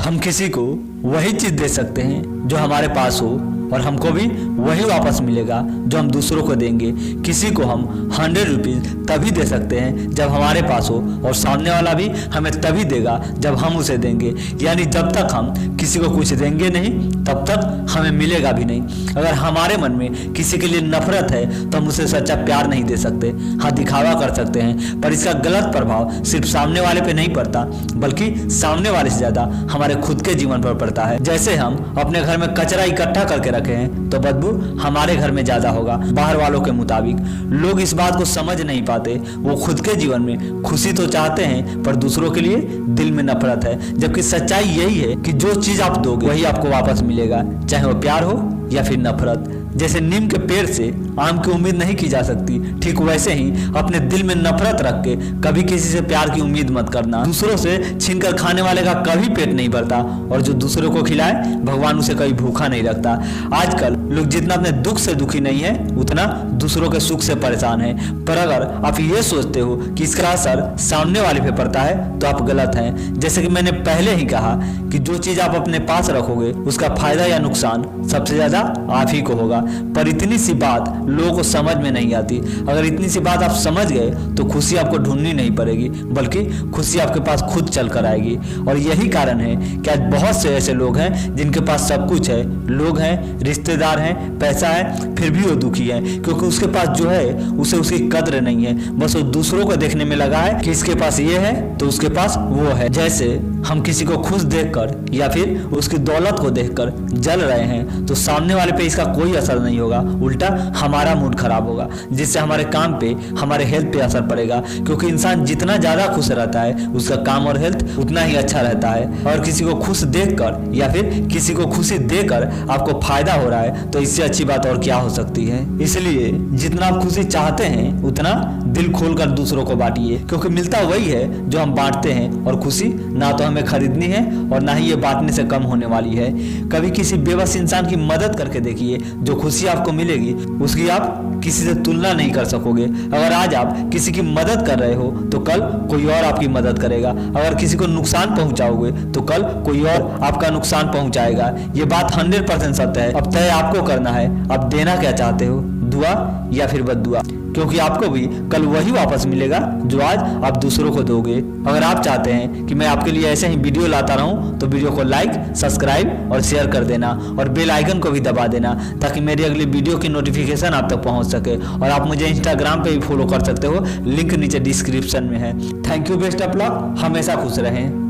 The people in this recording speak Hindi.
हम किसी को वही चीज दे सकते हैं जो हमारे पास हो, और हमको भी वही वापस मिलेगा जो हम दूसरों को देंगे। किसी को हम 100 रुपीज़ तभी दे सकते हैं जब हमारे पास हो, और सामने वाला भी हमें तभी देगा जब हम उसे देंगे। यानी जब तक हम किसी को कुछ देंगे नहीं तब तक हमें मिलेगा भी नहीं। अगर हमारे मन में किसी के लिए नफरत है तो हम उसे सच्चा प्यार नहीं दे सकते। हाँ, दिखावा कर सकते हैं, पर इसका गलत प्रभाव सिर्फ सामने वाले पे नहीं पड़ता, बल्कि सामने वाले से ज़्यादा हमारे खुद के जीवन पर पड़ता है। जैसे हम अपने घर में कचरा इकट्ठा करके रखे हैं तो बदबू हमारे घर में ज्यादा होगा बाहर वालों के मुताबिक। लोग इस बात को समझ नहीं पाते। वो खुद के जीवन में खुशी तो चाहते हैं पर दूसरों के लिए दिल में नफरत है। जबकि सच्चाई यही है कि जो चीज आप दोगे वही आपको वापस मिलेगा, चाहे वो प्यार हो या फिर नफरत। जैसे नीम के पेड़ से आम की उम्मीद नहीं की जा सकती, ठीक वैसे ही अपने दिल में नफरत रख के कभी किसी से प्यार की उम्मीद मत करना। दूसरों से छीनकर खाने वाले का कभी पेट नहीं भरता, और जो दूसरों को खिलाए भगवान उसे कभी भूखा नहीं रखता। आजकल लोग जितना अपने दुख से दुखी नहीं है उतना दूसरों के सुख से परेशान है। पर अगर आप ये सोचते हो कि इसका असर सामने वाले पे पड़ता है तो आप गलत हैं। जैसे कि मैंने पहले ही कहा कि जो चीज आप अपने पास रखोगे उसका फायदा या नुकसान सबसे ज्यादा आप ही को होगा। पर इतनी सी बात लोगों को समझ में नहीं आती। अगर इतनी सी बात आप समझ गए तो खुशी आपको ढूंढनी नहीं पड़ेगी, बल्कि खुशी आपके पास खुद चल कर आएगी। और यही कारण है कि आज बहुत से ऐसे लोग हैं जिनके पास सब कुछ है, लोग हैं, रिश्तेदार हैं, पैसा है, फिर भी वो दुखी है, क्योंकि उसके पास जो है उसे उसकी कद्र नहीं है। बस वो दूसरों को देखने में लगा है कि इसके पास ये है तो उसके पास वो है। जैसे हम किसी को खुश देखकर या फिर उसकी दौलत को देखकर जल रहे हैं तो सामने वाले पे इसका कोई असर नहीं होगा, उल्टा हमारा मूड खराब होगा, जिससे हमारे काम पे, हमारे हेल्थ पे असर पड़ेगा। क्योंकि इंसान जितना ज्यादा खुश रहता है उसका काम और हेल्थ उतना ही अच्छा रहता है। और किसी को खुश देखकर या फिर किसी को खुशी देकर आपको फायदा हो रहा है तो इससे अच्छी बात और क्या हो सकती है। इसलिए जितना आप खुशी चाहते हैं उतना दिल खोलकर दूसरों को बांटिए, क्योंकि मिलता वही है जो हम बांटते हैं, और खुशी ना तो हमें खरीदनी है और ना ही ये बांटने से कम होने वाली है। कभी किसी बेबस इंसान की मदद करके देखिए, जो खुशी आपको मिलेगी उसकी आप किसी से तुलना नहीं कर सकोगे। अगर आज आप किसी की मदद कर रहे हो तो कल कोई और आपकी मदद करेगा। अगर किसी को नुकसान पहुंचाओगे तो कल कोई और आपका नुकसान पहुंचाएगा। ये बात 100% सत्य है। अब तय आपको करना है, आप देना क्या चाहते हो, दुआ या फिर बद्दुआ, क्योंकि आपको भी कल वही वापस मिलेगा जो आज आप दूसरों को दोगे। अगर आप चाहते हैं कि मैं आपके लिए ऐसे ही वीडियो लाता रहूं तो वीडियो को लाइक, सब्सक्राइब और शेयर कर देना, और बेल आइकन को भी दबा देना ताकि मेरी अगली वीडियो की नोटिफिकेशन आप तक पहुंच सके। और आप मुझे इंस्टाग्राम पे भी फॉलो कर सकते हो, लिंक नीचे डिस्क्रिप्शन में है। Thank you, best of luck, हमेशा खुश रहें।